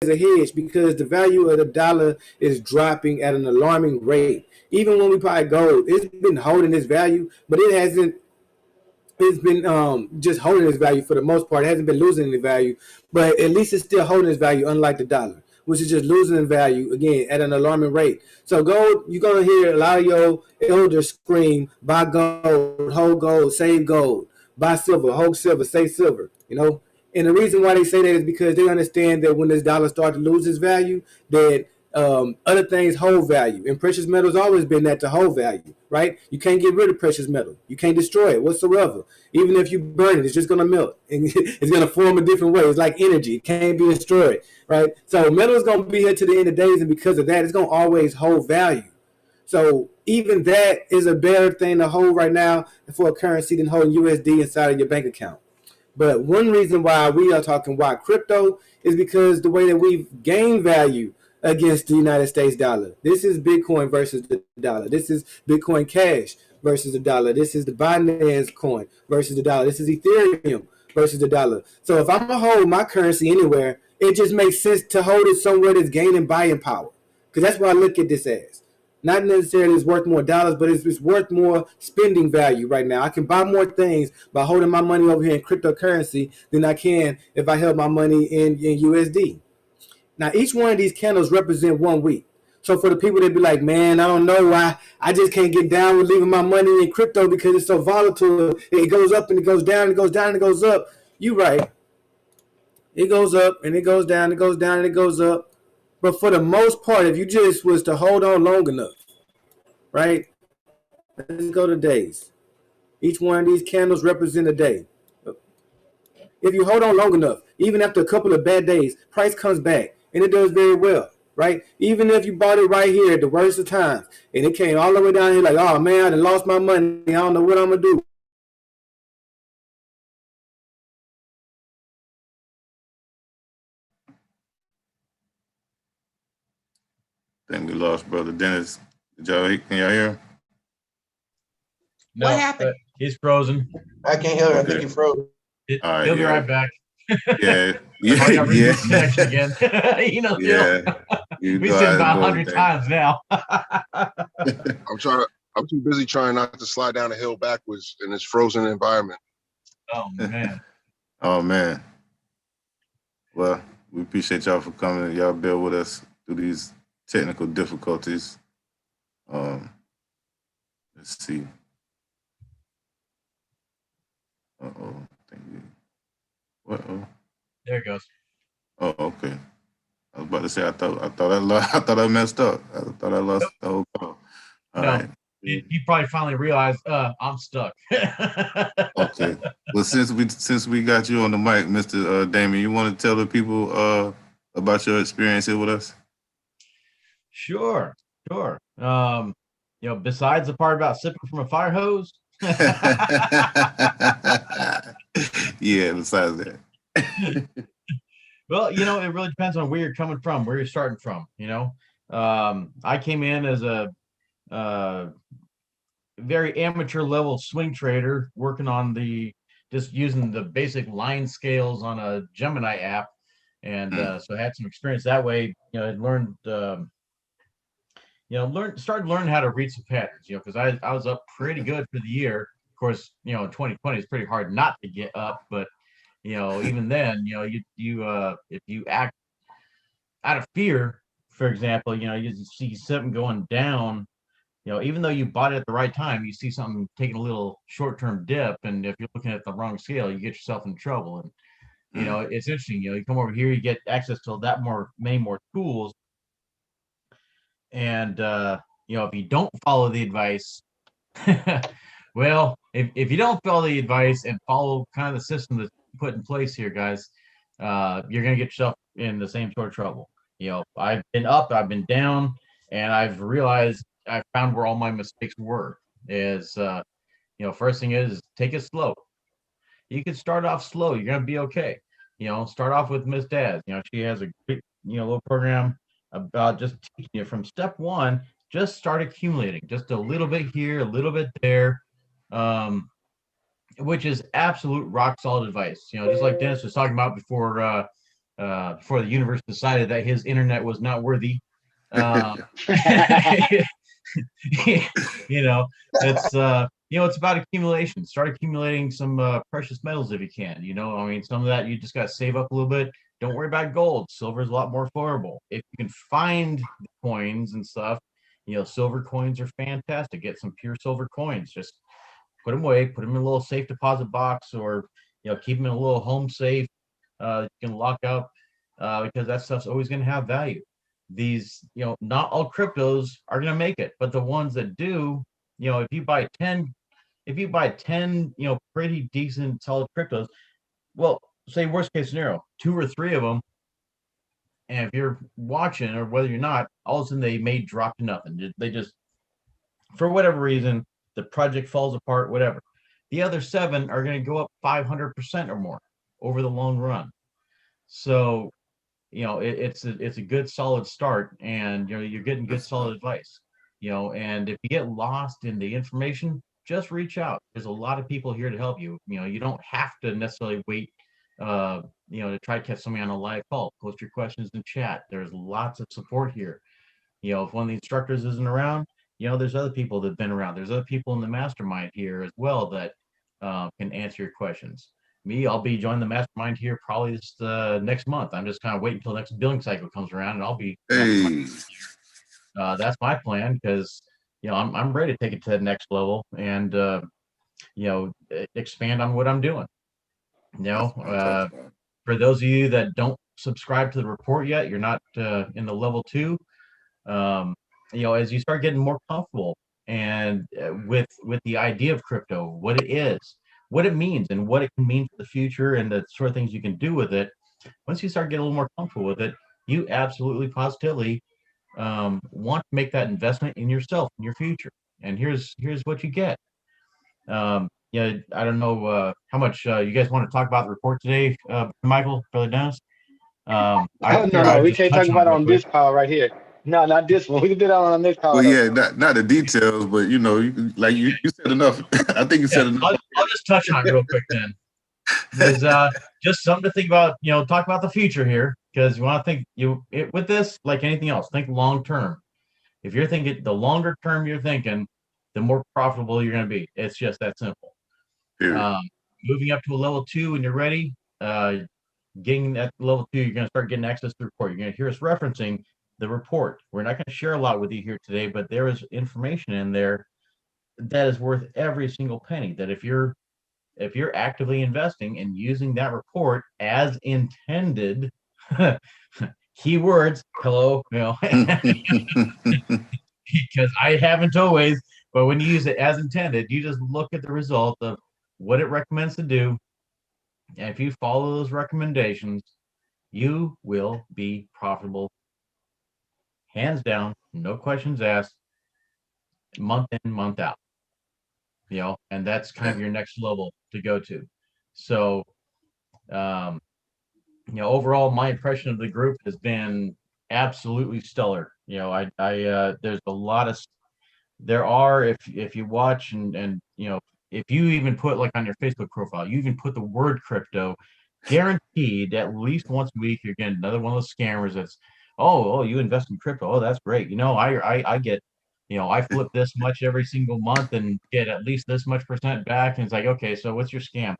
as a hedge because the value of the dollar is dropping at an alarming rate. Even when we buy gold, it's been holding its value, but it hasn't. It's been just holding its value for the most part. It hasn't been losing any value, but at least it's still holding its value, unlike the dollar, which is just losing in value again at an alarming rate. So gold, you're gonna hear a lot of your elders scream, "Buy gold, hold gold, save gold, buy silver, hold silver, save silver." And the reason why they say that is because they understand that when this dollar starts to lose its value, that other things hold value. And precious metal's always been that to hold value, right? You can't get rid of precious metal. You can't destroy it whatsoever. Even if you burn it, it's just going to melt. And it's going to form a different way. It's like energy. It can't be destroyed, right? So metal is going to be here to the end of days, and because of that, it's going to always hold value. So even that is a better thing to hold right now for a currency than holding USD inside of your bank account. But one reason why we are talking why crypto is because the way that we've gained value against the United States dollar. This is Bitcoin versus the dollar. This is Bitcoin Cash versus the dollar. This is the Binance coin versus the dollar. This is Ethereum versus the dollar. So if I'm going to hold my currency anywhere, it just makes sense to hold it somewhere that's gaining buying power. Because that's what I look at this as. Not necessarily it's worth more dollars, but it's worth more spending value right now. I can buy more things by holding my money over here in cryptocurrency than I can if I held my money in USD. Now, each one of these candles represent 1 week. So for the people that be like, man, I don't know why I just can't get down with leaving my money in crypto because it's so volatile. It goes up and it goes down, and it goes down and it goes up. You right. It goes up and it goes down, it goes down and it goes up. But for the most part, if you just was to hold on long enough, right? Let's go to days. Each one of these candles represent a day. If you hold on long enough, even after a couple of bad days, price comes back and it does very well, right? Even if you bought it right here at the worst of times and it came all the way down here like, oh man, I done lost my money. I don't know what I'm going to do. I think we lost Brother Dennis. Can y'all hear? No, what happened? He's frozen. I can't hear. I think he froze. He'll be right back. Yeah, yeah. Connection again. Yeah. We said about 100 times now. I'm too busy trying not to slide down a hill backwards in this frozen environment. Oh man. Oh man. Well, we appreciate y'all for coming. Y'all bear with us through these technical difficulties. Let's see. Uh-oh. There it goes. Oh, okay. I was about to say I thought I messed up. I thought I lost the whole call. All right. He probably finally realized I'm stuck. Okay. Well, since we got you on the mic, Mr. Damon, you want to tell the people about your experience here with us? Sure. Besides the part about sipping from a fire hose. Yeah, besides that. Well, it really depends on where you're coming from, where you're starting from. I came in as a very amateur level swing trader, working on just using the basic line scales on a Gemini app, and so I had some experience that way. I learned. Started learning how to read some patterns, because I was up pretty good for the year. Of course, 2020 is pretty hard not to get up, but even then, if you act out of fear, for example, you see something going down, even though you bought it at the right time, you see something taking a little short-term dip, and if you're looking at the wrong scale, you get yourself in trouble. And it's interesting. You come over here, you get access to many more tools. And if you don't follow the advice, well, if you don't follow the advice and follow kind of the system that's put in place here, guys, you're gonna get yourself in the same sort of trouble. I've been up, I've been down, and I've found where all my mistakes were. First thing is take it slow. You can start off slow, you're gonna be okay. Start off with Miss Daz. She has a great little program about just teaching you from step one. Just start accumulating just a little bit here, a little bit there, which is absolute rock solid advice. Just like Dennis was talking about before before the universe decided that his internet was not worthy. You know, it's it's about accumulation. Start accumulating some precious metals if you can. I mean, some of that you just got to save up a little bit. Don't worry about gold. Silver is a lot more affordable. If you can find the coins and stuff, silver coins are fantastic. Get some pure silver coins. Just put them away. Put them in a little safe deposit box, or keep them in a little home safe. You can lock up because that stuff's always going to have value. These, not all cryptos are going to make it, but the ones that do, if you buy 10, pretty decent solid cryptos, well, say worst case scenario, 2 or 3 of them, and if you're watching or whether you're not, all of a sudden they may drop to nothing. They just, for whatever reason, the project falls apart, whatever. The other 7 are going to go up 500% or more over the long run. So, it's a good solid start, and you're getting good solid advice. And if you get lost in the information, just reach out. There's a lot of people here to help you. You don't have to necessarily wait to try to catch somebody on a live call. Post your questions in chat. There's lots of support here. If one of the instructors isn't around, there's other people that have been around. There's other people in the mastermind here as well that can answer your questions. I'll be joining the mastermind here probably this next month. I'm just kind of waiting until the next billing cycle comes around, and I'll be. Hey. That's my plan, because I'm ready to take it to the next level and expand on what I'm doing. For those of you that don't subscribe to the report yet, you're not in the level 2. As you start getting more comfortable and with the idea of crypto, what it is, what it means, and what it can mean for the future, and the sort of things you can do with it. Once you start getting a little more comfortable with it, you absolutely positively want to make that investment in yourself, in your future. And here's what you get. I don't know how much you guys want to talk about the report today, Michael, Brother Dennis. No, we can't talk about it on this call right here. No, not this one. We can do that on the next call. Well, yeah, not the details, but you said enough. I think you said enough. I'll just touch on it real quick then. There's just something to think about. Talk about the future here, because you want to think with this, like anything else, think long term. If you're thinking the longer term you're thinking, the more profitable you're going to be. It's just that simple. Moving up to a level 2 when you're ready, getting that level 2, you're going to start getting access to the report. You're going to hear us referencing the report. We're not going to share a lot with you here today, but there is information in there that is worth every single penny. That if you're actively investing and using that report as intended, keywords, hello, because I haven't always, but when you use it as intended, you just look at the result of what it recommends to do. And if you follow those recommendations, you will be profitable, hands down, no questions asked, month in, month out. And that's kind of your next level to go to. So, overall, my impression of the group has been absolutely stellar. There's a lot of, if you watch and if you even put, like, on your Facebook profile, you even put the word crypto, guaranteed at least once a week, you're getting another one of those scammers that's, oh, you invest in crypto. Oh, that's great. I get, I flip this much every single month and get at least this much % back. And it's like, okay, so what's your scam?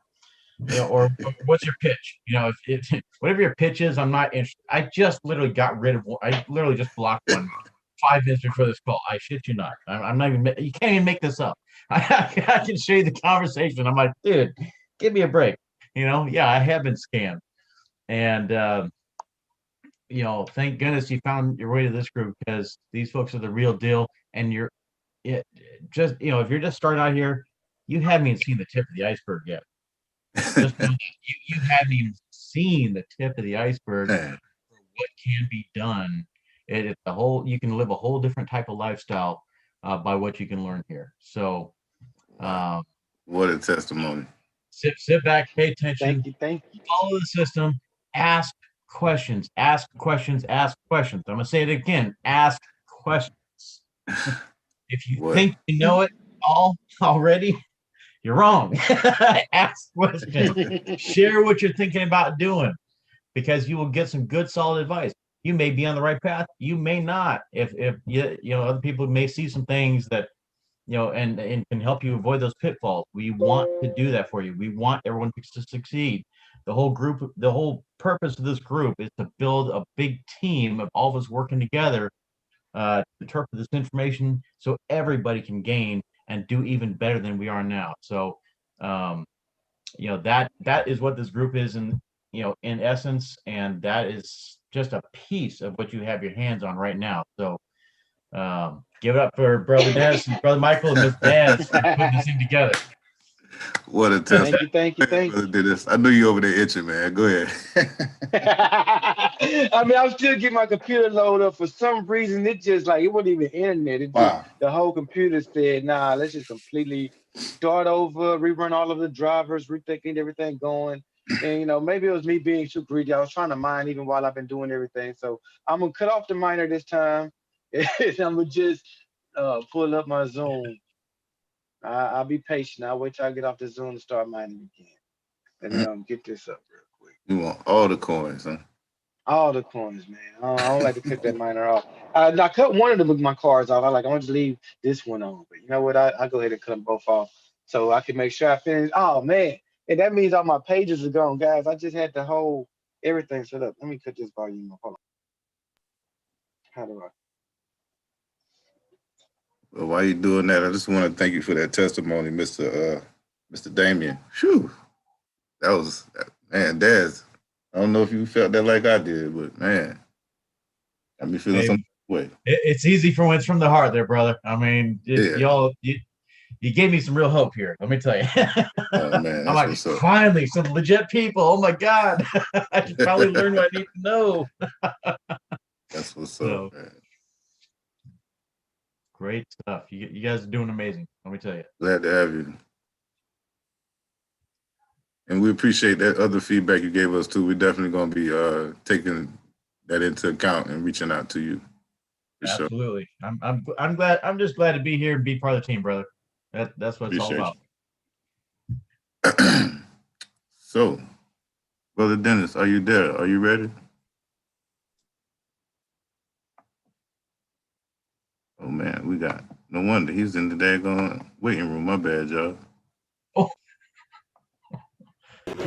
Or what's your pitch? If whatever your pitch is, I'm not interested. I just literally got rid of one. I literally just blocked one 5 minutes before this call. I shit you not. I'm not even, you can't even make this up. I can show you the conversation. I'm like, dude, give me a break. Yeah, I have been scammed. And, thank goodness you found your way to this group, because these folks are the real deal. And if you're just starting out here, you haven't even seen the tip of the iceberg yet. Just know that you haven't even seen the tip of the iceberg for what can be done. It's you can live a whole different type of lifestyle by what you can learn here. So, what a testimony. Sit back, pay attention. Thank you. Follow the system. Ask questions. Ask questions. Ask questions. I'm gonna say it again. Ask questions. If you think you know it all already, you're wrong. Ask questions. Share what you're thinking about doing, because you will get some good, solid advice. You may be on the right path. You may not. If other people may see some things that, and can help you avoid those pitfalls. We want to do that for you. We want everyone to succeed. The whole purpose of this group is to build a big team of all of us working together to interpret this information so everybody can gain and do even better than we are now. So, that is what this group is in essence, and that is just a piece of what you have your hands on right now. So, give it up for Brother Dennis and Brother Michael and Miss Daz for putting this thing together. What a test. Thank you. Brother Dennis. I knew you over there itching, man. Go ahead. I mean, I'm still getting my computer loaded up. For some reason, it wasn't even internet. The whole computer said, nah, let's just completely start over, rerun all of the drivers, rethinking everything going. And, maybe it was me being too greedy. I was trying to mine even while I've been doing everything. So I'm going to cut off the miner this time. And I'm going to just pull up my Zoom. I'll be patient. I'll wait till I get off the Zoom to start mining again. And get this up real quick. You want all the coins, huh? All the coins, man. I don't like to cut that miner off. I cut one of my cards off. I want to leave this one on. But you know what? I go ahead and cut them both off so I can make sure I finish. Oh, man. And that means all my pages are gone, guys. I just had the whole everything set up. Let me cut this volume off. Hold on. How do I? Well, while you're doing that, I just want to thank you for that testimony, Mr. Damien. Phew. That was, man, Daz. I don't know if you felt that like I did, but man, got me feeling some way. It's easy for when it's from the heart there, brother. I mean, y'all, you gave me some real hope here. Let me tell you. Oh, man, I'm like, finally, some legit people. Oh my God. I should probably learn what I need to know. That's what's up, man. Great stuff. You guys are doing amazing. Let me tell you. Glad to have you. And we appreciate that other feedback you gave us too. We're definitely going to be taking that into account and reaching out to you. Absolutely. Sure. I'm glad. I'm just glad to be here and be part of the team, brother. That's what it's all about. So, Brother Dennis, are you there? Are you ready? Oh man, we got no wonder he's in the daggone waiting room. My bad, y'all. Oh.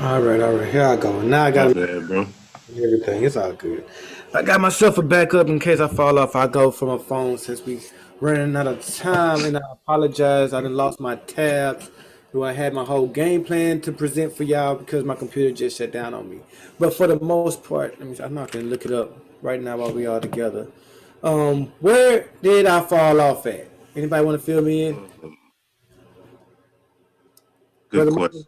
All right. Here I go. Now I got my bad, bro. Everything. It's all good. I got myself a backup in case I fall off. I go from a phone since we running out of time, and I apologize. I done lost my tabs. I had my whole game plan to present for y'all because my computer just shut down on me. But for the most part, I'm not gonna look it up right now while we all together. Where did I fall off at? Anybody want to fill me in? Good question.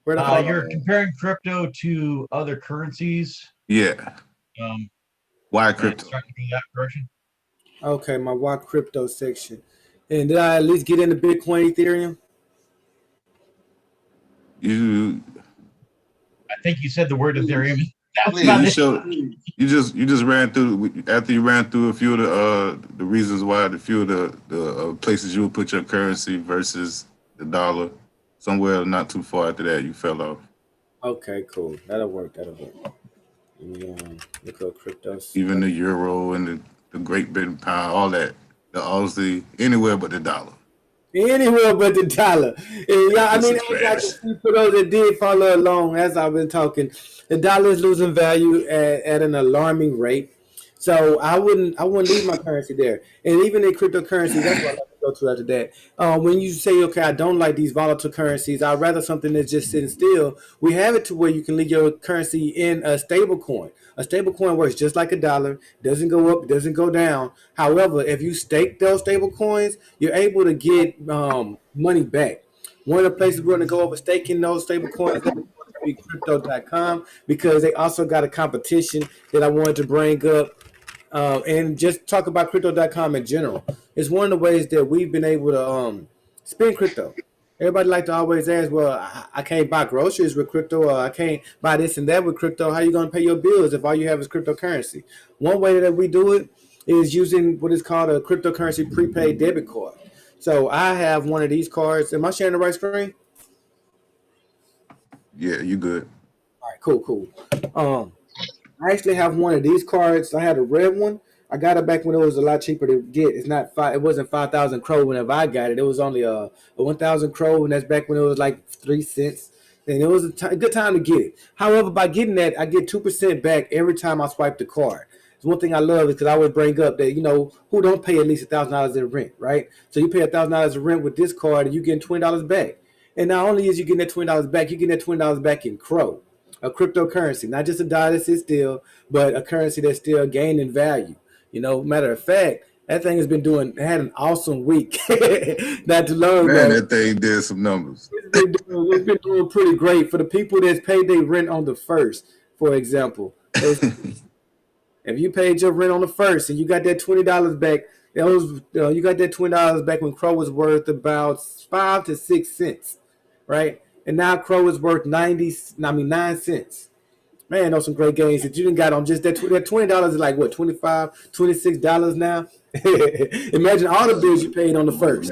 You're comparing crypto to other currencies. Yeah. Why crypto? Starting to go that direction. Okay, my why crypto section. And did I at least get into Bitcoin, Ethereum? I think you said the word Ethereum. You just ran through after you ran through a few of the reasons why, a few of the places you would put your currency versus the dollar. Somewhere not too far after that, you fell off. Okay, cool. That'll work. Let me look up crypto. Even the euro and the Great Britain pound, all that. The Aussie, anywhere but the dollar. Anywhere but the dollar. And for those that did follow along as I've been talking, the dollar is losing value at an alarming rate. So I wouldn't leave my currency there. And even in cryptocurrencies, that's what I like to go to after that. When you say, okay, I don't like these volatile currencies, I'd rather something that's just sitting still. We have it to where you can leave your currency in a stable coin. A stable coin works just like a dollar, doesn't go up, doesn't go down. However, if you stake those stable coins, you're able to get money back. One of the places we're going to go over staking those stable coins is crypto.com, because they also got a competition that I wanted to bring up. And just talk about crypto.com in general. It's one of the ways that we've been able to spend crypto. Everybody like to always ask, well, I can't buy groceries with crypto, or I can't buy this and that with crypto. How are you going to pay your bills if all you have is cryptocurrency? One way that we do it is using what is called a cryptocurrency prepaid debit card. So I have one of these cards. Am I sharing the right screen? Yeah, you good. All right, cool. I actually have one of these cards. I had a red one. I got it back when it was a lot cheaper to get. It's not five. It wasn't 5,000 crow whenever I got it. It was only a 1,000 crow, and that's back when it was like 3 cents. And it was a good time to get it. However, by getting that, I get 2% back every time I swipe the card. It's one thing I love is because I always bring up that who don't pay at least $1,000 in rent, right? So you pay $1,000 in rent with this card, and you get $20 back. And not only is you getting that $20 back, you getting that $20 back in crow, a cryptocurrency, not just a dollar that sits still, but a currency that's still gaining value. Matter of fact, that thing has been had an awesome week. Not too long ago. Man, that thing did some numbers. It's been doing pretty great for the people that's paid their rent on the first, for example. If you paid your rent on the first and you got that $20 back, you got that $20 back when Crow was worth about 5 to 6 cents, right? And now Crow is worth 9 cents. Man, those some great gains that you didn't got on just that $20 is like what, $25, $26 now? Imagine all the bills you paid on the first.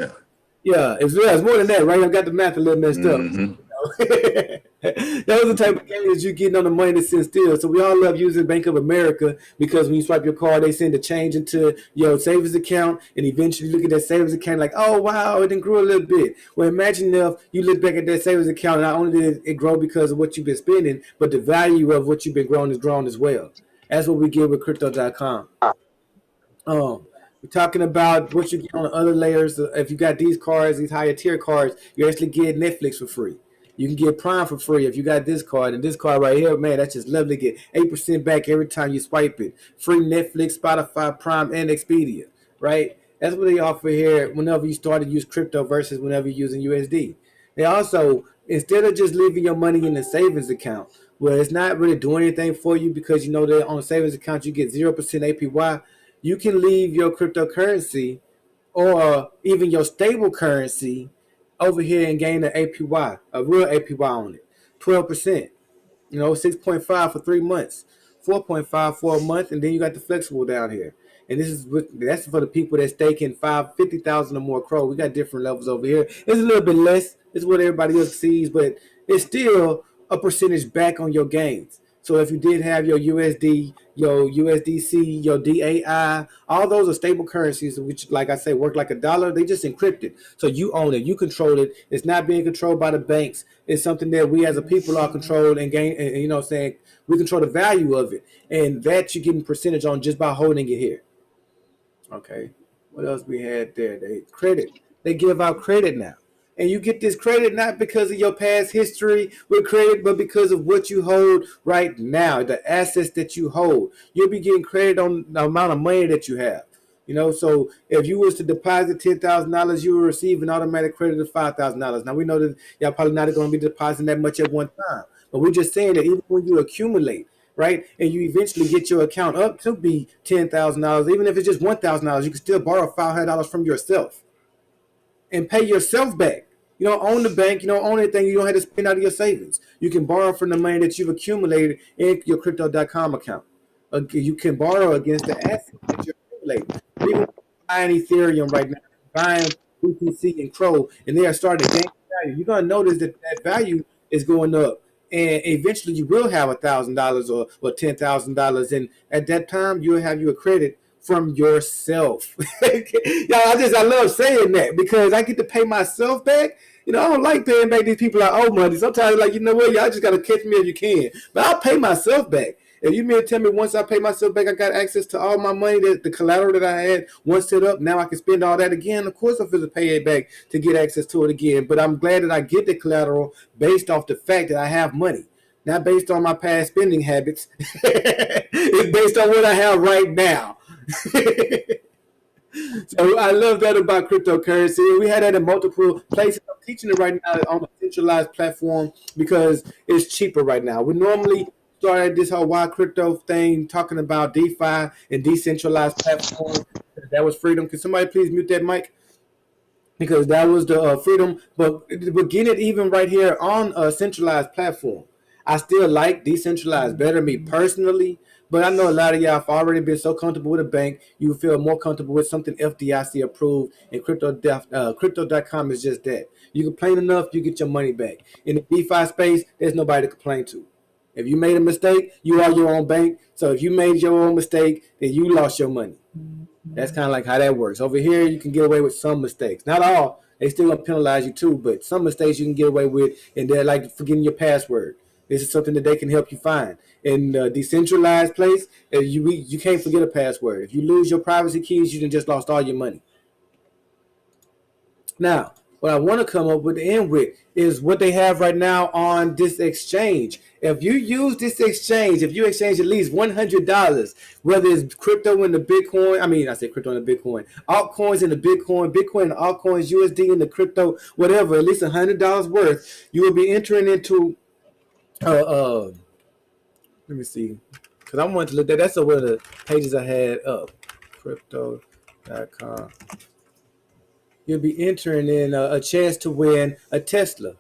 Yeah, it's more than that, right? I got the math a little messed up. Those are the type of gains you're getting on the money that sits still. So we all love using Bank of America because when you swipe your card, they send the change into your savings account, and eventually you look at that savings account like, oh wow, it didn't grow a little bit. Well, imagine if you look back at that savings account, and not only did it grow because of what you've been spending, but the value of what you've been growing is grown as well. That's what we get with Crypto.com. We're talking about what you get on the other layers. If you got these cards, these higher tier cards, you actually get Netflix for free. You can get Prime for free if you got this card. And this card right here, man, that's just lovely. Get 8% back every time you swipe it. Free Netflix, Spotify, Prime, and Expedia, right? That's what they offer here whenever you start to use crypto versus whenever you're using USD. They also, instead of just leaving your money in a savings account, where it's not really doing anything for you because that on a savings account you get 0% APY, you can leave your cryptocurrency or even your stable currency over here and gain an APY, a real APY on it, 12%. 6.5 for 3 months, 4.5 for a month, and then you got the flexible down here. And that's for the people that's staking 50,000 or more crow. We got different levels over here. It's a little bit less. It's what everybody else sees, but it's still a percentage back on your gains. So if you did have your USD, your USDC, your DAI, all those are stable currencies, which, like I say, work like a dollar. They just encrypted. So you own it. You control it. It's not being controlled by the banks. It's something that we as a people are controlled and gain. And, we control the value of it. And that you're getting percentage on just by holding it here. Okay. What else we had there? They give out credit now. And you get this credit not because of your past history with credit, but because of what you hold right now, the assets that you hold. You'll be getting credit on the amount of money that you have. So if you was to deposit $10,000, you will receive an automatic credit of $5,000. Now we know that y'all probably not going to be depositing that much at one time, but we're just saying that even when you accumulate, right, and you eventually get your account up to be $10,000, even if it's just $1,000, you can still borrow $500 from yourself and pay yourself back. You don't own the bank. You don't own anything. You don't have to spend out of your savings. You can borrow from the money that you've accumulated in your Crypto.com account. You can borrow against the assets that you're accumulating. Even buying Ethereum right now, buying BTC and Crow, and they are starting to gain value. You're going to notice that value is going up. And eventually you will have $1,000 or $10,000. And at that time, you'll have your credit from yourself. I love saying that because I get to pay myself back. I don't like paying back these people I owe money. Sometimes what, y'all just got to catch me if you can. But I'll pay myself back. If you mean to tell me once I pay myself back, I got access to all my money, the collateral that I had once set up, now I can spend all that again. Of course, I'm going to pay it back to get access to it again. But I'm glad that I get the collateral based off the fact that I have money. Not based on my past spending habits. It's based on what I have right now. So I love that about cryptocurrency. We had that in multiple places. I'm teaching it right now on a centralized platform because it's cheaper right now. We normally started this whole wild crypto thing talking about DeFi and decentralized platforms. That was freedom. Can somebody please mute that mic? Because that was the freedom. But we're getting it even right here on a centralized platform. I still like decentralized better, me personally. But I know a lot of y'all have already been so comfortable with a bank, you feel more comfortable with something FDIC approved, and Crypto.com is just that. You complain enough, you get your money back. In the DeFi space, there's nobody to complain to. If you made a mistake, you are your own bank. So if you made your own mistake, then you lost your money. That's kind of like how that works. Over here, you can get away with some mistakes. Not all. They still gonna penalize you too, but some mistakes you can get away with, and they're like forgetting your password. This is something that they can help you find. In a decentralized place, you can't forget a password. If you lose your privacy keys, you just lost all your money. Now, what I want to come up with the end with is what they have right now on this exchange. If you use this exchange, if you exchange at least $100, whether it's crypto in the Bitcoin, I say crypto in the Bitcoin, altcoins in the Bitcoin, Bitcoin in the altcoins, USD in the crypto, whatever, at least $100 worth, you will be entering into, let me see, because I wanted to look at that's one of the pages I had up, crypto.com. You'll be entering in a chance to win a Tesla.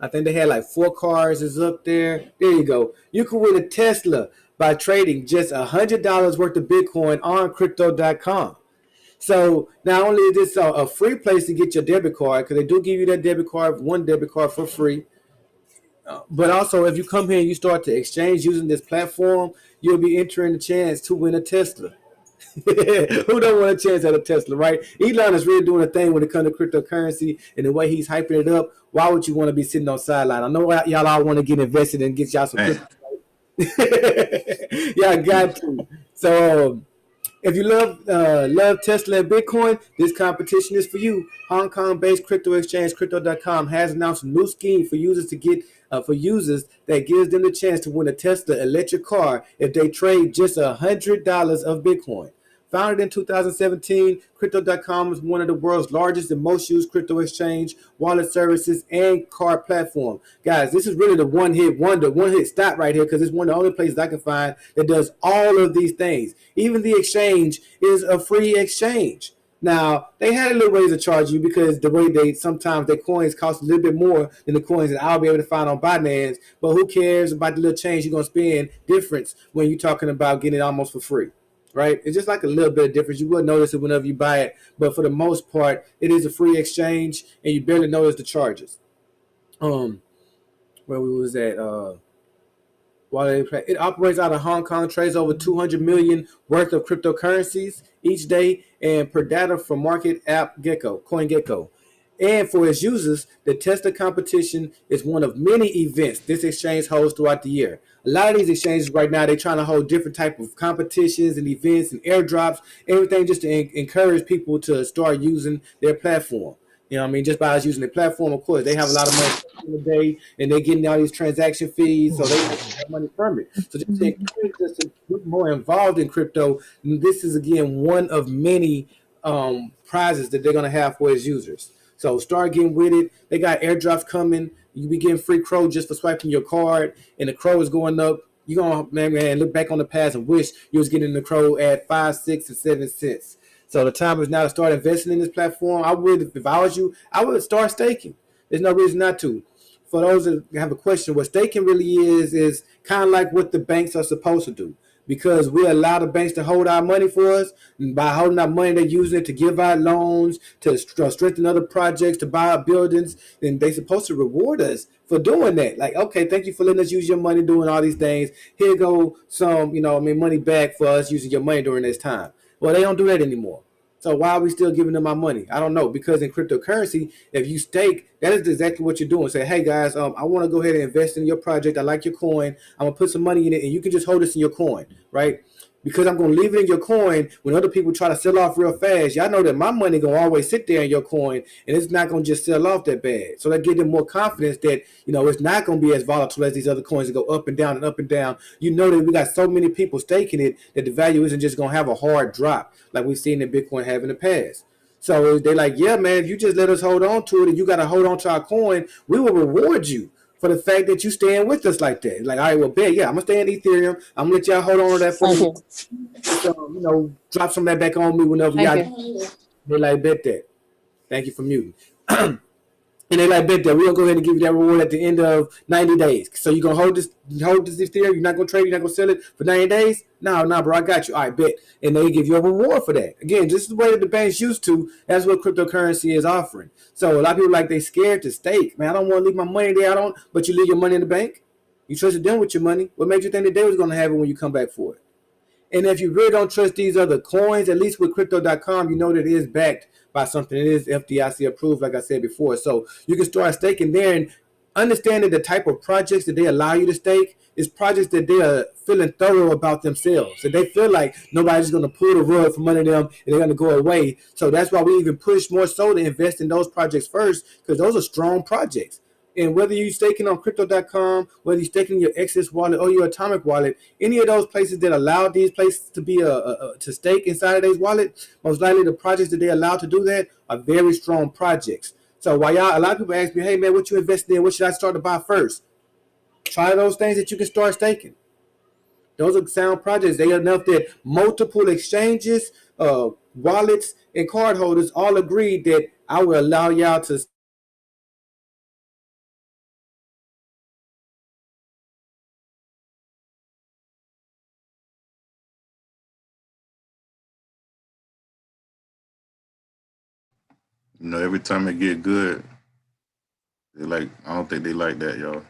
I think they had like 4 cars is up there. There you go. You can win a Tesla by trading just $100 worth of Bitcoin on crypto.com. So not only is this a free place to get your debit card, because they do give you that debit card, one debit card for free. But also, if you come here and you start to exchange using this platform, you'll be entering the chance to win a Tesla. Who don't want a chance at a Tesla, right? Elon is really doing a thing when it comes to cryptocurrency and the way he's hyping it up. Why would you want to be sitting on sideline? I know y'all all want to get invested and get y'all some crypto. Y'all got to. So if you love Tesla and Bitcoin, this competition is for you. Hong Kong-based crypto exchange Crypto.com has announced a new scheme for users that gives them the chance to win a Tesla electric car if they trade just $100 of Bitcoin. Founded in 2017, Crypto.com is one of the world's largest and most used crypto exchange, wallet services, and card platform. Guys, this is really the one-hit wonder, one-hit stop right here, because it's one of the only places I can find that does all of these things. Even the exchange is a free exchange. Now, they had a little ways to charge you because the way sometimes their coins cost a little bit more than the coins that I'll be able to find on Binance, but who cares about the little change you're going to spend difference when you're talking about getting it almost for free. Right? It's just like a little bit of difference. You will notice it whenever you buy it, but for the most part, it is a free exchange, and you barely notice the charges. Where we was at, it operates out of Hong Kong, trades over 200 million worth of cryptocurrencies each day, and per data from market app CoinGecko. And for its users, the Tesla competition is one of many events this exchange holds throughout the year. A lot of these exchanges right now, they're trying to hold different type of competitions and events and airdrops, everything just to encourage people to start using their platform. You know what I mean? Just by us using the platform, of course, they have a lot of money in the day, and they're getting all these transaction fees, so they make money from it. So just to encourage us to get more involved in crypto, this is, again, one of many prizes that they're going to have for its users. So start getting with it. They got airdrops coming. You be getting free crow just for swiping your card, and the crow is going up. You're going to look back on the past and wish you was getting the crow at 5, 6, and 7 cents. So the time is now to start investing in this platform. If I was you, I would start staking. There's no reason not to. For those that have a question, what staking really is kind of like what the banks are supposed to do. Because we allow the banks to hold our money for us, and by holding our money, they're using it to give out loans, to strengthen other projects, to buy up buildings, and they're supposed to reward us for doing that. Like, okay, thank you for letting us use your money doing all these things. Here go some, money back for us using your money during this time. Well, they don't do that anymore. So why are we still giving them our money? I don't know. Because in cryptocurrency, if you stake, that is exactly what you're doing. Say, hey guys, I want to go ahead and invest in your project. I like your coin. I'm gonna put some money in it, and you can just hold this in your coin, right? Because I'm gonna leave it in your coin. When other people try to sell off real fast, y'all know that my money gonna always sit there in your coin, and it's not gonna just sell off that bad. So that gives them more confidence that it's not gonna be as volatile as these other coins that go up and down and up and down. You know that we got so many people staking it that the value isn't just gonna have a hard drop like we've seen in Bitcoin have in the past. So they're like, yeah, man, if you just let us hold on to it and you got to hold on to our coin, we will reward you for the fact that you stand with us like that. Like, all right, well, bet, yeah, I'm going to stay in Ethereum. I'm going to let y'all hold on to that for me. So, drop some of that back on me whenever y'all. They're like, bet that. Thank you for muting. And they like, bet that we're gonna go ahead and give you that reward at the end of 90 days. So you're gonna hold this Ethereum, you're not gonna trade, you're not gonna sell it for 90 days? No, bro, I got you. All right, bet. And they give you a reward for that. Again, just the way that the banks used to, that's what cryptocurrency is offering. So a lot of people they scared to stake. Man, I don't want to leave my money there. But you leave your money in the bank. You trusted them with your money. What made you think that they was going to have it when you come back for it? And if you really don't trust these other coins, at least with crypto.com, you know that it is backed by something. It is FDIC approved, like I said before. So you can start staking there and understanding the type of projects that they allow you to stake is projects that they are feeling thorough about themselves. So they feel like nobody's going to pull the rug from under them and they're going to go away. So that's why we even push more so to invest in those projects first, because those are strong projects. And whether you're staking on crypto.com, whether you're staking your Access wallet or your Atomic wallet, any of those places that allow these places to be to stake inside of these wallet, most likely the projects that they allow to do that are very strong projects. So while a lot of people ask me, hey man, what you investing in? What should I start to buy first? Try those things that you can start staking. Those are sound projects. They are enough that multiple exchanges, wallets, and card holders all agreed that I will allow y'all to. You know, every time it get good, they like. I don't think they like that, y'all.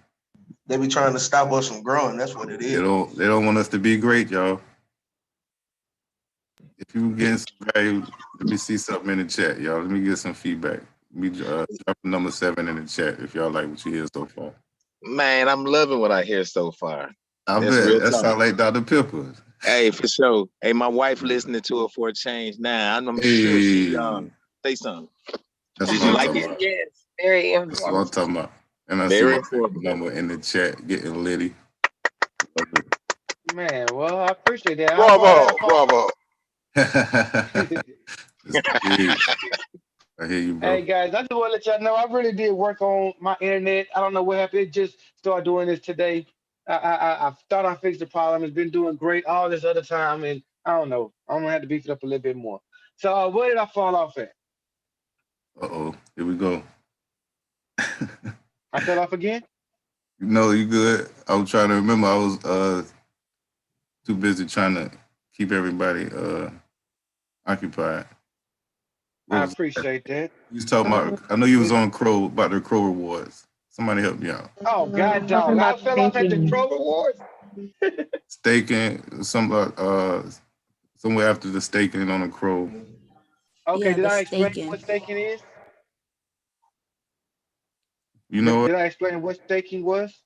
They be trying to stop us from growing. That's what it is. They don't want us to be great, y'all. If you get some value, let me see something in the chat, y'all. Let me get some feedback. Let me drop number 7 in the chat if y'all like what you hear so far. Man, I'm loving what I hear so far. I bet that sounds like Dr. Pepper. Hey, for sure. Hey, my wife listening to it for a change now. I'm sure she say something. That's Did what you I'm like talking it? about. Yes, very That's what I'm talking about. And I Very see informative. my number in the chat getting litty. Man, well, I appreciate that. Bravo. I hear you, bro. Hey guys, I just want to let y'all know I really did work on my internet. I don't know what happened. It just started doing this today. I thought I fixed the problem. It's been doing great all this other time, and I don't know. I'm gonna have to beef it up a little bit more. So where did I fall off at? Here we go. I fell off again? No, you good. I was trying to remember. I was too busy trying to keep everybody occupied. I appreciate that. You was talking about, I know you was on Crow, about the Crow rewards. Somebody help me out. Oh, God, dog. I fell off at the Crow Rewards. Staking, somewhere after the staking on the Crow. Okay, Yeah, did the I explain staking. what staking is? You know what? Did I explain what staking was?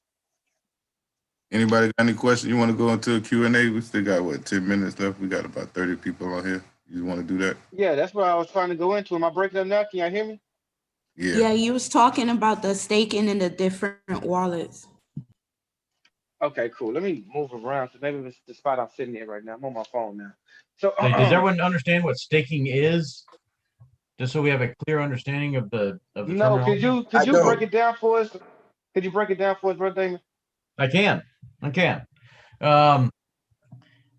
Anybody got any questions? You want to go into a Q&A? We still got, 10 minutes left? We got about 30 people on here. You want to do that? Yeah, that's what I was trying to go into. Am I breaking up now? Can y'all hear me? Yeah, you was talking about the staking in the different wallets. Okay, cool. Let me move around. So maybe it's the spot I'm sitting in right now. I'm on my phone now. So Hey, does everyone understand what staking is? Just so we have a clear understanding of the no, terminology. could you break it down for us? Could you break it down for us, brother Damon? I can.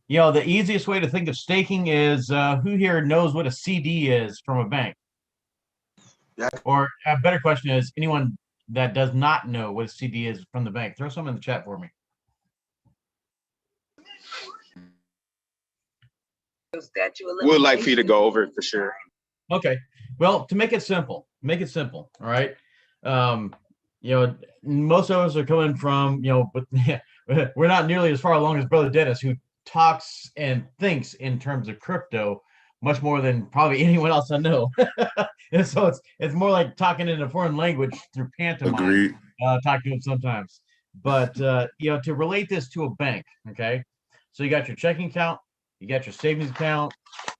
You know, the easiest way to think of staking is who here knows what a CD is from a bank? Yeah. Or a better question is anyone that does not know what a CD is from the bank? Throw some in the chat for me. We'd like for you to go over it for sure. Okay. Well, to make it simple. All right. You know, most of us are coming from, but we're not nearly as far along as Brother Dennis, who talks and thinks in terms of crypto much more than probably anyone else I know. And so it's more like talking in a foreign language through pantomime. Agreed. Talk to them sometimes. But to relate this to a bank, okay? So you got your checking account, you got your savings account.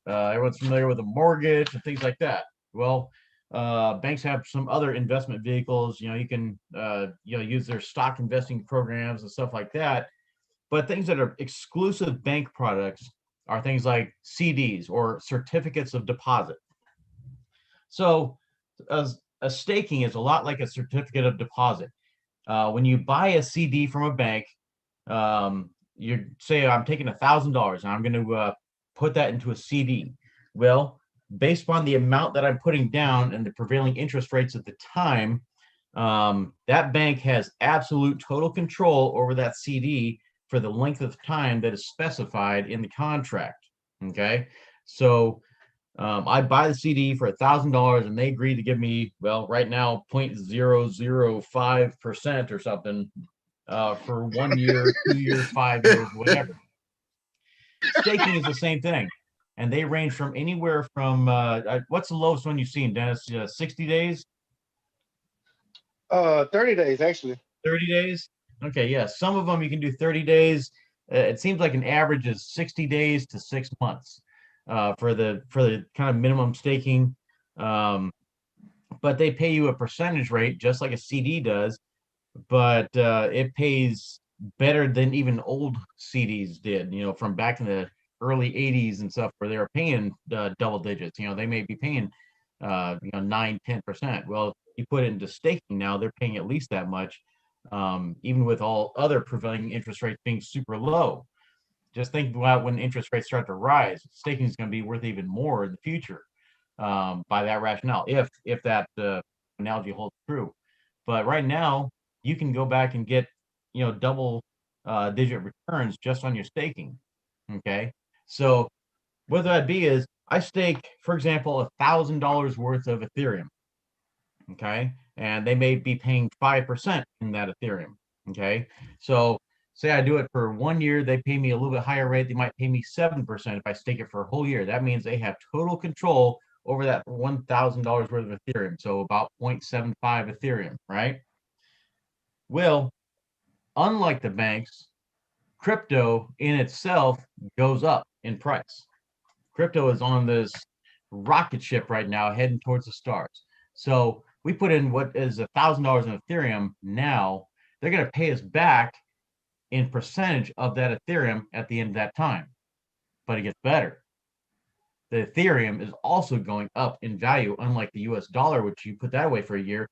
Everyone's familiar with a mortgage and things like that. Well, banks have some other investment vehicles. You can use their stock investing programs and stuff like that. But things that are exclusive bank products are things like CDs or certificates of deposit. So a staking is a lot like a certificate of deposit. When you buy a CD from a bank, you say, I'm taking $1,000 and I'm going to put that into a CD. Well, based on the amount that I'm putting down and the prevailing interest rates at the time, that bank has absolute total control over that CD for the length of time that is specified in the contract. Okay, so I buy the CD for $1,000 and they agree to give me, well, right now 0.005% or something for 1 year, 2 years, 5 years, whatever. Staking is the same thing, and they range from anywhere from what's the lowest one you've seen, Dennis? 60 days, 30 days actually. 30 days. Okay, yeah, some of them you can do 30 days. It seems like an average is 60 days to 6 months for the kind of minimum staking. But they pay you a percentage rate just like a CD does, but it pays better than even old CDs did, from back in the early 80s and stuff, where they were paying double digits. They may be paying 9-10%. Well, you put it into staking now, they're paying at least that much, even with all other prevailing interest rates being super low. Just think about when interest rates start to rise, staking is going to be worth even more in the future, by that rationale, if that analogy holds true. But right now, you can go back and get double digit returns just on your staking. Okay, so what that be is, I stake, for example, $1,000 worth of Ethereum. Okay, and they may be paying 5% in that Ethereum. Okay, so say I do it for 1 year, they pay me a little bit higher rate. They might pay me 7% if I stake it for a whole year. That means they have total control over that $1,000 worth of Ethereum. So about 0.75 Ethereum, right? Well, unlike the banks, crypto in itself goes up in price. Crypto is on this rocket ship right now, heading towards the stars. So we put in what is $1,000 in Ethereum now. They're going to pay us back in percentage of that Ethereum at the end of that time. But it gets better. The Ethereum is also going up in value, unlike the US dollar, which you put that away for a year.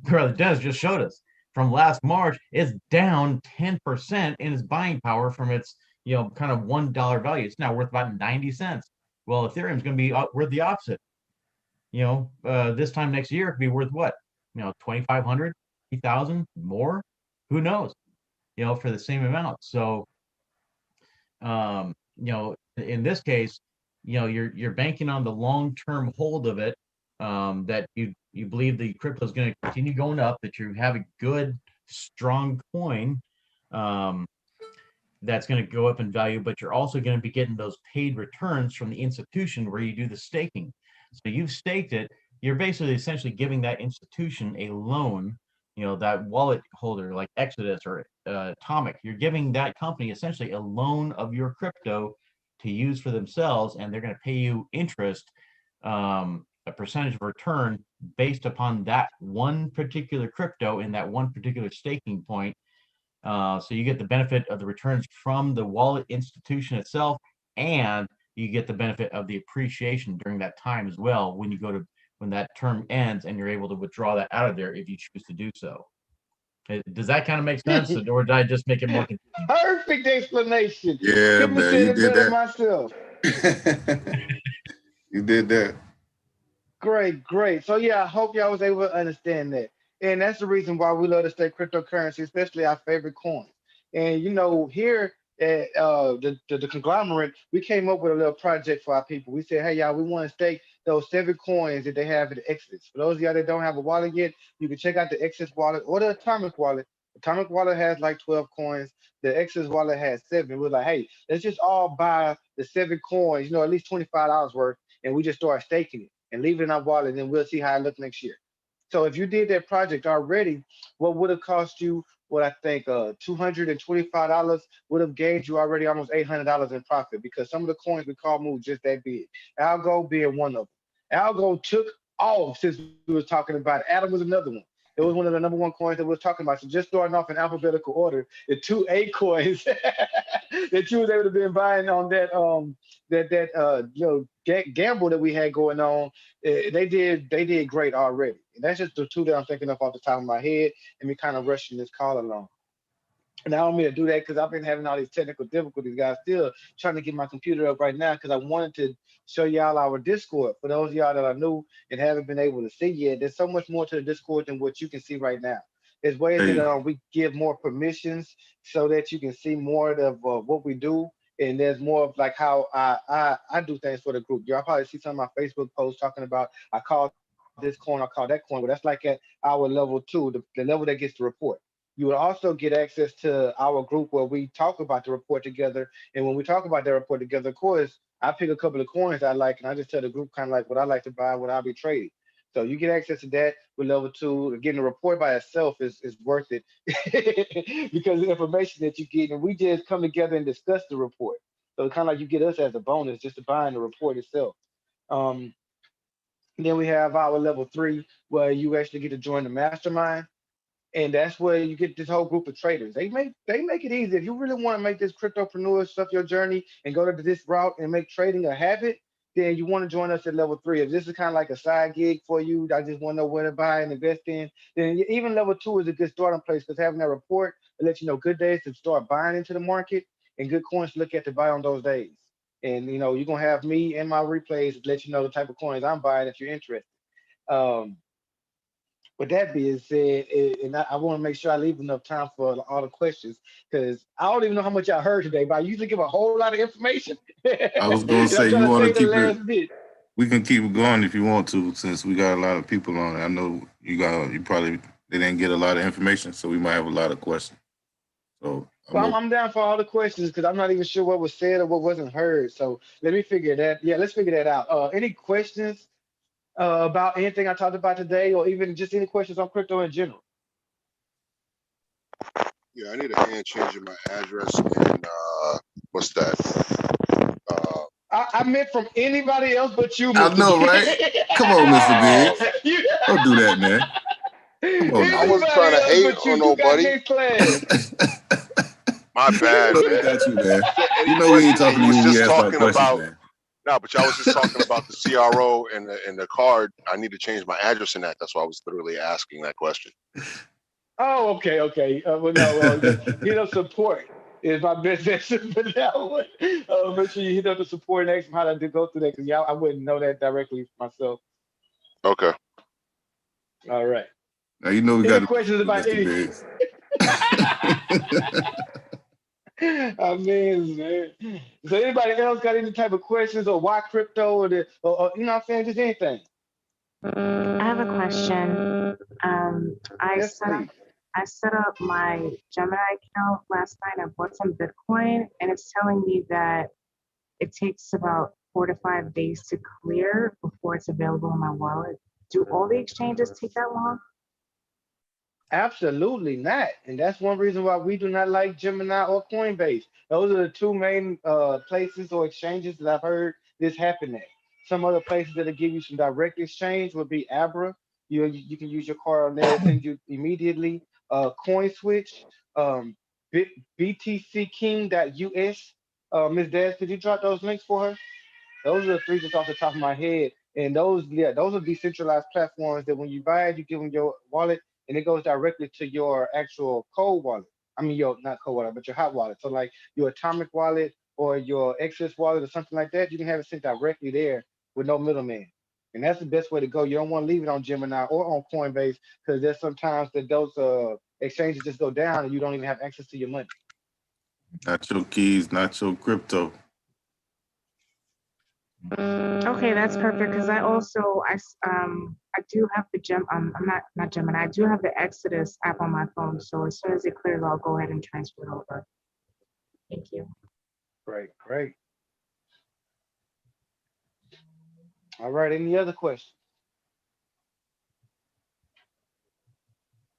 Brother Dennis just showed us from last March, it's down 10% in its buying power from its kind of $1 value. It's now worth about 90 cents. Well, Ethereum is going to be worth the opposite. This time next year, it could be worth what? 2,500, 3,000 more? Who knows? For the same amount. So, in this case, you're banking on the long-term hold of it, that you believe the crypto is going to continue going up, that you have a good, strong coin, that's going to go up in value, but you're also going to be getting those paid returns from the institution where you do the staking. So you've staked it. You're basically essentially giving that institution a loan, that wallet holder like Exodus or Atomic. You're giving that company essentially a loan of your crypto to use for themselves, and they're going to pay you interest, a percentage of return based upon that one particular crypto in that one particular staking point. So you get the benefit of the returns from the wallet institution itself, and you get the benefit of the appreciation during that time as well when that term ends and you're able to withdraw that out of there if you choose to do so. Does that kind of make sense, or did I just make it more confusing? Perfect explanation. Yeah, Couldn't have man, said you it did better that. myself. You did that. Great, great. So yeah, I hope y'all was able to understand that. And that's the reason why we love to stay cryptocurrency, especially our favorite coins. And here at the conglomerate, we came up with a little project for our people. We said, hey y'all, we want to stake those 7 coins that they have at the Exodus. For those of y'all that don't have a wallet yet, you can check out the Exodus wallet or the Atomic wallet. Atomic wallet has like 12 coins. The Exodus wallet has 7. We're like, hey, let's just all buy the 7 coins, at least $25 worth, and we just start staking it and leave it in our wallet, and then we'll see how it looks next year. So if you did that project already, what would have cost you? What I think $225 would have gained you already almost $800 in profit, because some of the coins we call move just that big. Algo being one of them. Algo took off since we were talking about it. Atom was another one. It was one of the number one coins that we were talking about. So just starting off in alphabetical order, the 2 A coins that you was able to be buying on that gamble that we had going on, they did great already. And that's just the 2 that I'm thinking of off the top of my head, and me kind of rushing this call along. And I don't mean to do that because I've been having all these technical difficulties, guys. Still trying to get my computer up right now because I wanted to show y'all our Discord. For those of y'all that are new and haven't been able to see yet, there's so much more to the Discord than what you can see right now. There's ways that we give more permissions so that you can see more of what we do. And there's more of like how I do things for the group. Y'all probably see some of my Facebook posts talking about I call this coin, I call that coin. But that's like at our level 2, the level that gets the report. You will also get access to our group where we talk about the report together. And when we talk about that report together, of course, I pick a couple of coins I like, and I just tell the group kind of like what I like to buy, what I'll be trading. So you get access to that with level 2. Getting the report by itself is worth it because of the information that you get, and we just come together and discuss the report. So it's kind of like you get us as a bonus just to buy in the report itself. Um, then we have our level 3 where you actually get to join the mastermind, and that's where you get this whole group of traders. They make it easy. If you really want to make this cryptopreneur stuff your journey and go to this route and make trading a habit, then you want to join us at level 3. If this is kind of like a side gig for you, I just want to know where to buy and invest in, then even level 2 is a good starting place because having that report will let you know good days to start buying into the market and good coins to look at to buy on those days. And you're gonna have me and my replays to let you know the type of coins I'm buying if you're interested. Um, with that being said, and I want to make sure I leave enough time for all the questions because I don't even know how much I heard today, but I usually give a whole lot of information. I was gonna And I'm say you trying to want to save the keep it. last bit. We can keep it going if you want to, since we got a lot of people on. I know you probably they didn't get a lot of information, so we might have a lot of questions. So Well, I'm down for all the questions because I'm not even sure what was said or what wasn't heard. So let me figure that. Yeah, let's figure that out. Any questions about anything I talked about today, or even just any questions on crypto in general? Yeah, I need a hand change in my address and what's that? I meant from anybody else but you, I Mr. know, right? Come on, Mr. Biggs. Don't do that, man. Come on I now. wasn't trying Anybody to else hate but you. on You got nobody. next class. My bad, No, we man. got you, man. Any You know we ain't questions? talking We to you was when we just ask our talking questions, about. man. No, but y'all was just talking about the CRO and the card. I need to change my address in that. That's why I was literally asking that question. Oh, okay. Well, no, hit up support is my best answer for that one. Make sure you hit up the support and ask them how to go through that because y'all, I wouldn't know that directly myself. Okay. All right. Now you know we Any got to questions about Mr. any? Biggs. Man. So anybody else got any type of questions or why crypto or you know what I'm saying? Just anything. I have a question. Yes, please. I set up my Gemini account last night. I bought some Bitcoin, and it's telling me that it takes about 4 to 5 days to clear before it's available in my wallet. Do all the exchanges take that long? Absolutely not. And that's one reason why we do not like Gemini or Coinbase. Those are the two main places or exchanges that I've heard this happen at. Some other places that'll give you some direct exchange would be Abra. You can use your card on there, send you immediately. CoinSwitch, um, BTCKing.us. Ms. Daz, could you drop those links for her? Those are the three just off the top of my head. And those are decentralized platforms that when you buy it, you give them your wallet and it goes directly to your actual cold wallet. I mean, your not cold wallet, but your hot wallet. So like your Atomic wallet or your Excess wallet or something like that, you can have it sent directly there with no middleman. And that's the best way to go. You don't want to leave it on Gemini or on Coinbase because there's sometimes that those exchanges just go down and you don't even have access to your money. Not your keys, not your crypto. Okay, that's perfect because I do have the I'm not Gemini. I do have the Exodus app on my phone. So as soon as it clears, I'll go ahead and transfer it over. Thank you. Great. All right. Any other questions?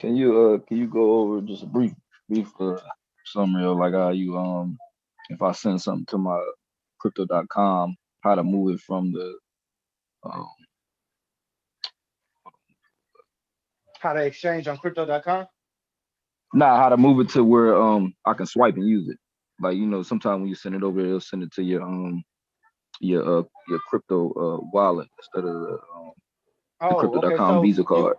Can you go over just a brief summary of like how you if I send something to my crypto.com, how to move it from the How to exchange on crypto.com? how to move it to where I can swipe and use it. Like sometimes when you send it over, it'll send it to your crypto wallet instead of the Okay. crypto.com So Visa card.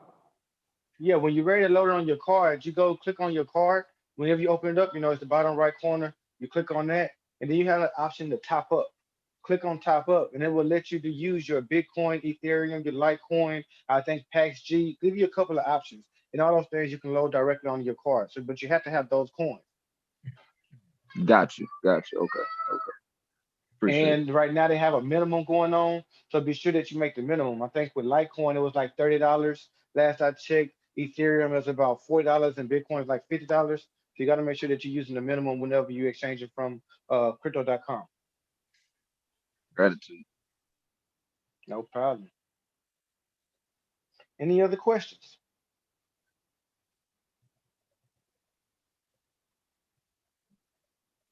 when you're ready to load it on your card, you go click on your card. Whenever you open it up, it's the bottom right corner. You click on that, and then you have an option to top up. Click on top up, and it will let you to use your Bitcoin, Ethereum, your Litecoin, I think PaxG. Give you a couple of options. And all those things you can load directly on your card. So, but you have to have those coins. Got you. Okay. Appreciate And right now they have a minimum going on. So be sure that you make the minimum. I think with Litecoin, it was like $30 last I checked. Ethereum is about $40 and Bitcoin is like $50. So you got to make sure that you're using the minimum whenever you exchange it from crypto.com. Gratitude. No problem. Any other questions?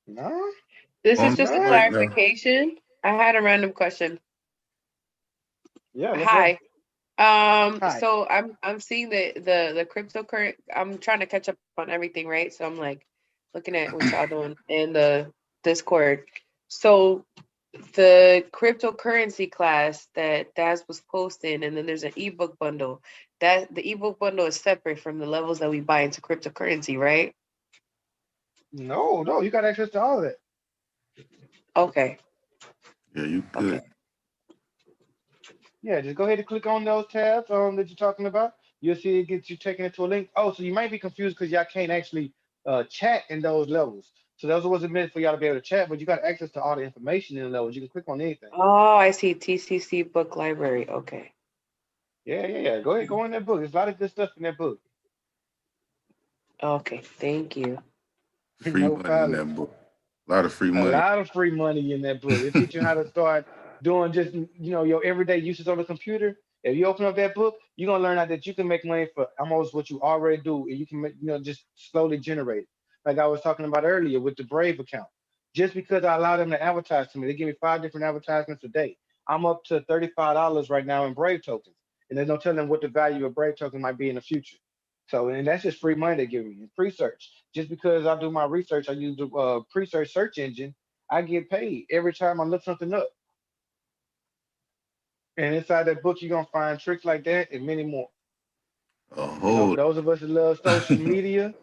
No? This is just a No? clarification. I had a random question. Yeah, let's Hi. Hi. So I'm seeing the cryptocurrency. I'm trying to catch up on everything, right? So I'm like looking at what y'all doing in the Discord. So the cryptocurrency class that Daz was posting, and then there's an ebook bundle. That the ebook bundle is separate from the levels that we buy into cryptocurrency, right? No, you got access to all of it. Okay. Yeah, you good. Okay. Yeah, just go ahead and click on those tabs that you're talking about. You'll see it gets you taken into a link. Oh, so you might be confused because y'all can't actually chat in those levels. So those wasn't meant for y'all to be able to chat, but you got access to all the information in the levels. You can click on anything. Oh, I see. TCC book library. Okay. Yeah. Go ahead, go in that book. There's a lot of good stuff in that book. Okay. Thank you. Free No money in problem. that book. A lot of free A money. lot of free money in that book. It teaches you how to start doing just your everyday uses on the computer. If you open up that book, you're gonna learn out that you can make money for almost what you already do, and you can make, just slowly generate it. Like I was talking about earlier with the Brave account. Just because I allow them to advertise to me, they give me 5 different advertisements a day. I'm up to $35 right now in Brave tokens, and there's no telling what the value of Brave token might be in the future. So, and that's just free money they give me and free search. Just because I do my research, I use the pre-search search engine. I get paid every time I look something up. And inside that book, you're gonna find tricks like that and many more. For those of us that love social media,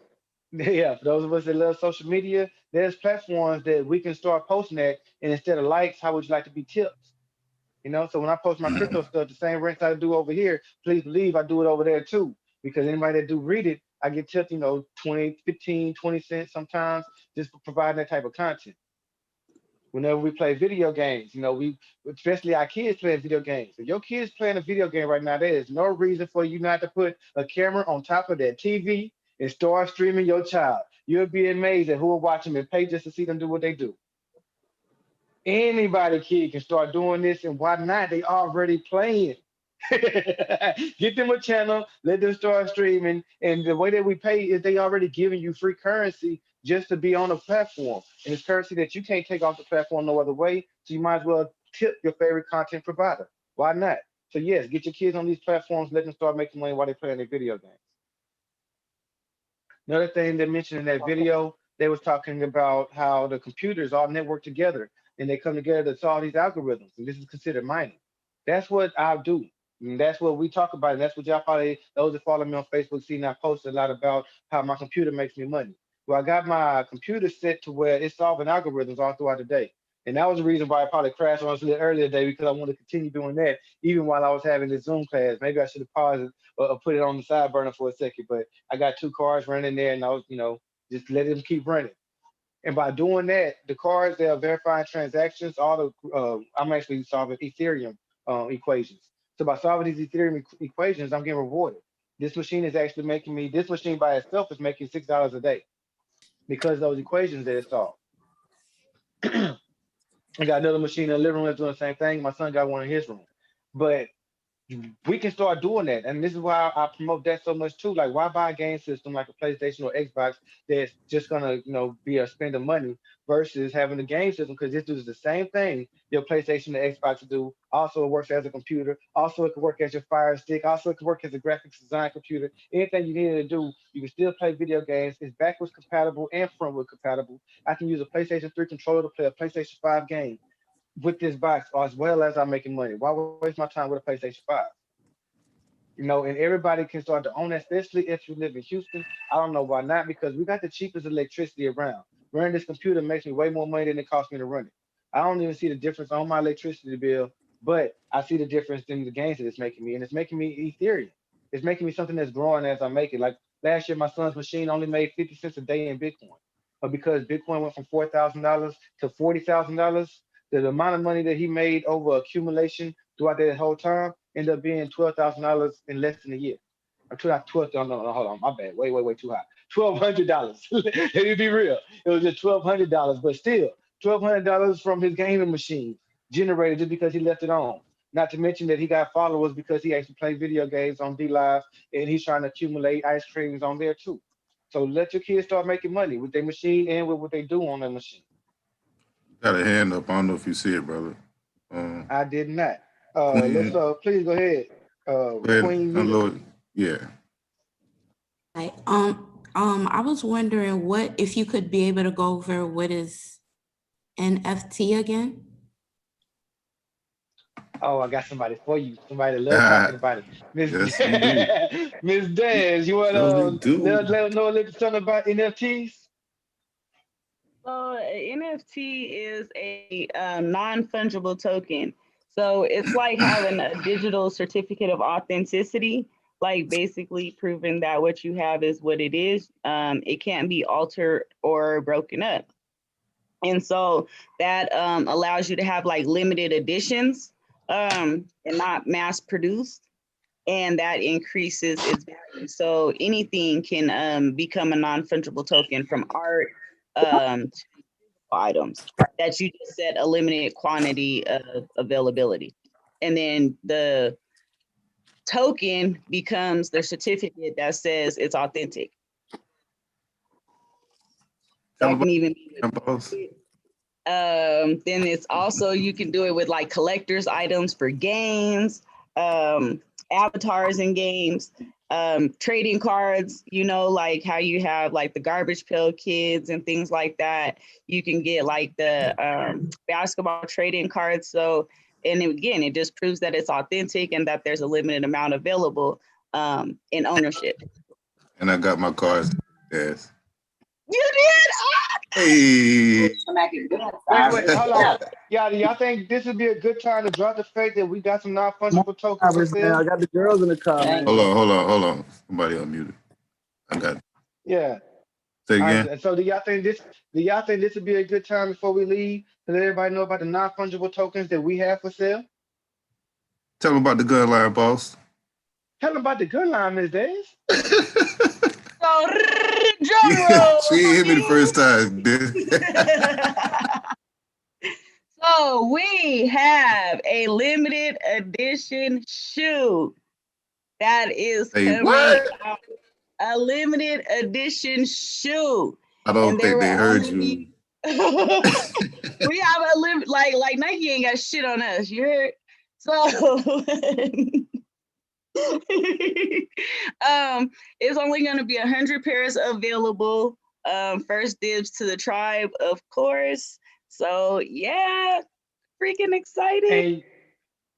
yeah, for those of us that love social media, there's platforms that we can start posting at, and instead of likes, how would you like to be tipped? So when I post my crypto stuff, the same rents I do over here, please believe I do it over there too. Because anybody that do read it, I get tipped, 20, 15, 20 cents sometimes just for providing that type of content. Whenever we play video games, we especially our kids playing video games. If your kids playing a video game right now, there is no reason for you not to put a camera on top of that TV and start streaming your child. You'll be amazed at who will watch them and pay just to see them do what they do. Anybody kid can start doing this, and why not? They already playing. Get them a channel, let them start streaming, and the way that we pay is they already giving you free currency just to be on the platform, and it's currency that you can't take off the platform no other way. So you might as well tip your favorite content provider. Why not? So yes, get your kids on these platforms, let them start making money while they playing their video games. Another thing they mentioned in that video, they was talking about how the computers all network together and they come together to solve these algorithms, and this is considered mining. That's what I do. And that's what we talk about. And that's what y'all probably, those that follow me on Facebook, see, and I post a lot about how my computer makes me money. Well, I got my computer set to where it's solving algorithms all throughout the day. And that was the reason why I probably crashed on us a little earlier today, because I wanted to continue doing that even while I was having this Zoom class. Maybe I should have paused it or put it on the side burner for a second, but I got 2 cars running there and I was, just let them keep running. And by doing that, the cards that are verifying transactions, I'm actually solving Ethereum equations. So by solving these Ethereum equations, I'm getting rewarded. This machine is actually making me, this machine by itself is making $6 a day because of those equations that it solved. I got another machine in the living room that's doing the same thing. My son got one in his room. But we can start doing that. And this is why I promote that so much too. Like, why buy a game system like a PlayStation or Xbox that's just gonna, be a spend of money versus having a game system, because this does the same thing your PlayStation or Xbox do. Also, it works as a computer. Also, it can work as your Fire Stick. Also, it can work as a graphics design computer. Anything you need to do, you can still play video games. It's backwards compatible and frontward compatible. I can use a PlayStation 3 controller to play a PlayStation 5 game with this box, as well as I'm making money. Why waste my time with a PlayStation 5? And everybody can start to own that, especially if you live in Houston. I don't know why not, because we got the cheapest electricity around. Running this computer makes me way more money than it costs me to run it. I don't even see the difference on my electricity bill, but I see the difference in the gains that it's making me, and it's making me Ethereum. It's making me something that's growing as I make it. Like last year, my son's machine only made 50 cents a day in Bitcoin, but because Bitcoin went from $4,000 to $40,000, the amount of money that he made over accumulation throughout that whole time ended up being $12,000 in less than a year. or $12. No, hold on, my bad. Way too high. $1,200. Let me be real. It was just $1,200, but still $1,200 from his gaming machine generated just because he left it on. Not to mention that he got followers because he actually played video games on D Live and he's trying to accumulate ice creams on there too. So let your kids start making money with their machine and with what they do on their machine. Got a hand up. I don't know if you see it, brother. I did not. Let's Queen, please go ahead. go ahead and Queen Unity. unload. Yeah. Right. I was wondering what if you could be able to go over what is NFT again? Oh, I got somebody for you. Somebody that loves talking about it. Miss Yes, we do. Miss Dez, you want Surely to do. let know a little something about NFTs? So NFT is a non-fungible token. So it's like having a digital certificate of authenticity, like basically proving that what you have is what it is. It can't be altered or broken up. And so that allows you to have like limited editions and not mass produced. And that increases its value. So anything can become a non-fungible token, from art to items that you just set a limited quantity of availability. And then the token becomes the certificate that says it's authentic. That can even be then it's also, you can do it with like collector's items for games, avatars in games, trading cards, you know, like how you have like the Garbage Pail Kids and things like that. You can get like the basketball trading cards. So, and again, it just proves that it's authentic and that there's a limited amount available in ownership. And I got my cards. Yes. You did? Hey. Wait, hold on. Y'all think this would be a good time to drop the fact that we got some non-fungible tokens for sale? I got the girls in the car, man. Hold on. Somebody unmuted. I got it. Yeah. Say again. So do y'all think this would be a good time before we leave to let everybody know about the non-fungible tokens that we have for sale? Tell them about the gun line, boss. Tell them about the gun line, Ms. Days. So, drum roll. She hit me the first time. So we have a limited edition shoe that is coming out. A limited edition shoe. I don't think they heard you. We have a limit, like Nike ain't got shit on us. You heard? So it's only going to be 100 pairs available. First dibs to the tribe, of course. So yeah, freaking excited. And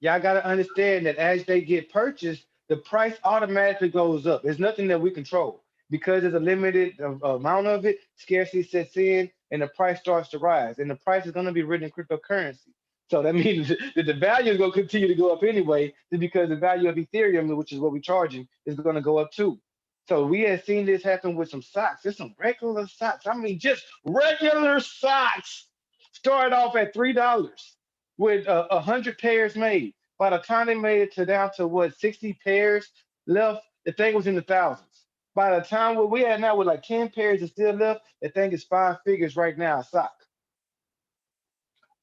y'all got to understand that as they get purchased, the price automatically goes up. It's nothing that we control. Because there's a limited amount of it, scarcity sets in and the price starts to rise. And the price is going to be written in cryptocurrency. So that means that the value is going to continue to go up anyway, because the value of Ethereum, which is what we're charging, is going to go up too. So we have seen this happen with some socks. There's some regular socks. I mean, just regular socks started off at $3 with 100 pairs made. By the time they made it to down to what, 60 pairs left, the thing was in the thousands. By the time what we had now with like 10 pairs is still left, the thing is 5 figures right now, a sock.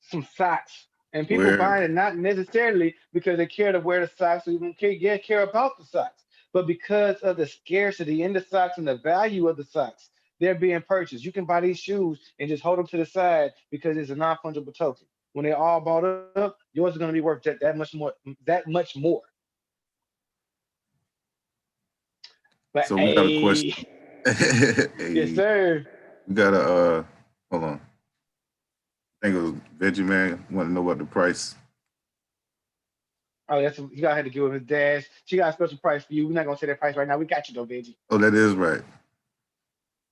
Some socks. And people buying it not necessarily because they care to wear the socks or even care about the socks, but because of the scarcity in the socks and the value of the socks, they're being purchased. You can buy these shoes and just hold them to the side because it's a non-fungible token. When they're all bought up, yours is going to be worth that much more. But so we got a question. Yes, sir. We got a hold on. I think it was Veggie Man. Want to know what the price? Oh, you gotta have to give him his dash. She got a special price for you. We're not gonna say that price right now. We got you though, Veggie. Oh, that is right.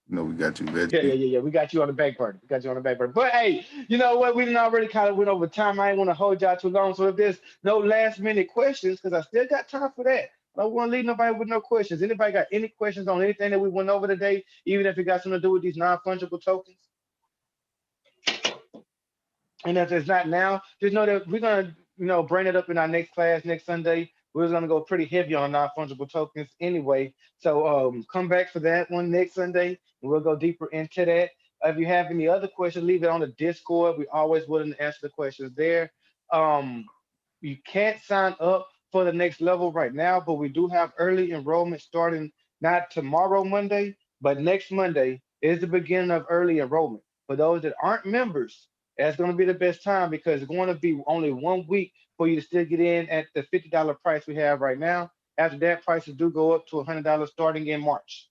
No, we got you, Veggie. Yeah. We got you on the back burner. But hey, you know what? We done already kind of went over time. I ain't want to hold y'all too long. So if there's no last minute questions, because I still got time for that. I don't want to leave nobody with no questions. Anybody got any questions on anything that we went over today, even if it got something to do with these non-fungible tokens? And if it's not now, just know that we're gonna, bring it up in our next class next Sunday. we're gonna go pretty heavy on non-fungible tokens anyway. So come back for that one next Sunday, and we'll go deeper into that. If you have any other questions, leave it on the Discord. We always willing to answer the questions there. Um, you can't sign up for the next level right now, but we do have early enrollment starting not tomorrow, Monday, but next Monday is the beginning of early enrollment. For those that aren't members, that's going to be the best time because it's going to be only 1 week for you to still get in at the $50 price we have right now. After that, prices do go up to $100 starting in March.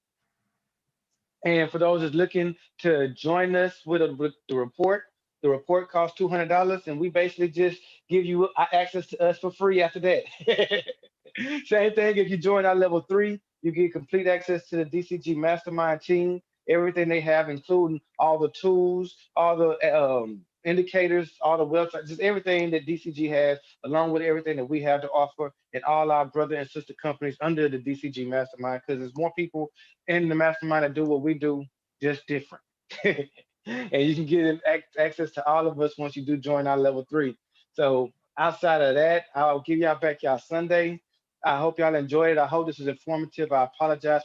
And for those that's looking to join us with the report costs $200, and we basically just give you access to us for free after that. Same thing if you join our level 3, you get complete access to the DCG Mastermind team, everything they have, including all the tools, all the indicators, all the websites, just everything that DCG has, along with everything that we have to offer, and all our brother and sister companies under the DCG Mastermind, because there's more people in the mastermind that do what we do, just different. And you can get access to all of us once you do join our level 3. So outside of that, I'll give y'all back y'all Sunday. I hope y'all enjoyed it. I hope this was informative. I apologize